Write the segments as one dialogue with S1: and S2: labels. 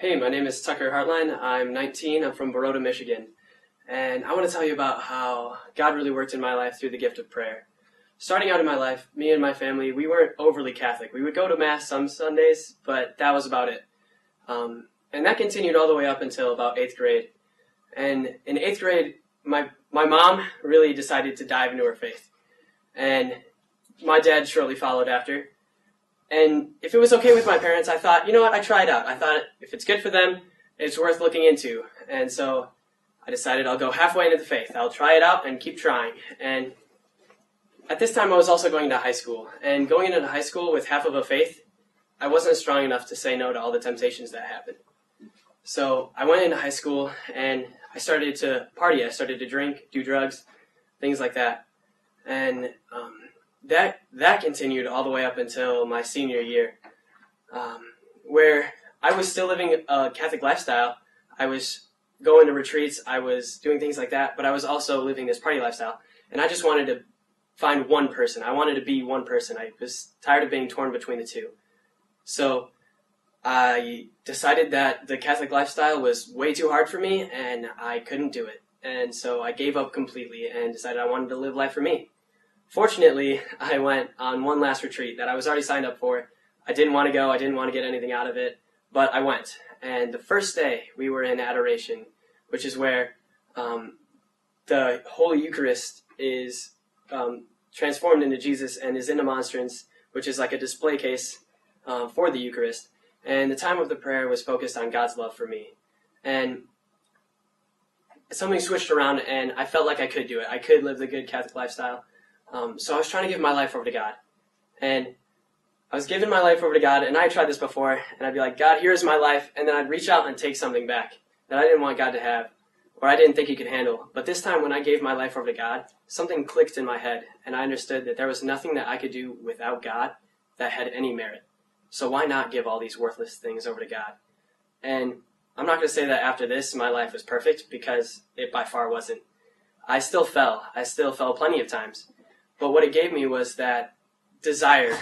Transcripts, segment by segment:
S1: Hey, my name is Tucker Hartline. I'm 19. I'm from Baroda, Michigan. And I want to tell you about how God really worked in my life through the gift of prayer. Starting out in my life, me and my family, we weren't overly Catholic. We would go to Mass some Sundays, but that was about it. And that continued all the way up until about 8th grade. And in 8th grade, my mom really decided to dive into her faith. And my dad shortly followed after. And if it was okay with my parents, I thought, you know what, I tried out. I thought if it's good for them, it's worth looking into. And so I decided I'll go halfway into the faith. I'll try it out and keep trying. And at this time, I was also going to high school. And going into high school with half of a faith, I wasn't strong enough to say no to all the temptations that happened. So I went into high school and I started to party. I started to drink, do drugs, things like that. And that continued all the way up until my senior year, where I was still living a Catholic lifestyle. I was going to retreats, I was doing things like that, but I was also living this party lifestyle. And I just wanted to find one person. I wanted to be one person. I was tired of being torn between the two. So I decided that the Catholic lifestyle was way too hard for me, and I couldn't do it. And so I gave up completely and decided I wanted to live life for me. Fortunately, I went on one last retreat that I was already signed up for. I didn't want to go. I didn't want to get anything out of it, but I went. And the first day, we were in adoration, which is where the Holy Eucharist is transformed into Jesus and is in a monstrance, which is like a display case for the Eucharist. And the time of the prayer was focused on God's love for me. And something switched around, and I felt like I could do it. I could live the good Catholic lifestyle. So I was trying to give my life over to God. And I was giving my life over to God, and I had tried this before, and I'd be like, God, here's my life, and then I'd reach out and take something back that I didn't want God to have, or I didn't think he could handle. But this time when I gave my life over to God, something clicked in my head, and I understood that there was nothing that I could do without God that had any merit. So why not give all these worthless things over to God? And I'm not going to say that after this my life was perfect, because it by far wasn't. I still fell. I still fell plenty of times. But what it gave me was that desire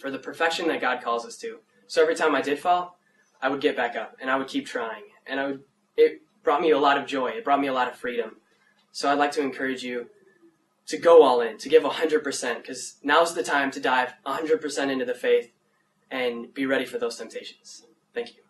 S1: for the perfection that God calls us to. So every time I did fall, I would get back up, and I would keep trying. And it brought me a lot of joy. It brought me a lot of freedom. So I'd like to encourage you to go all in, to give 100%, because now's the time to dive 100% into the faith and be ready for those temptations. Thank you.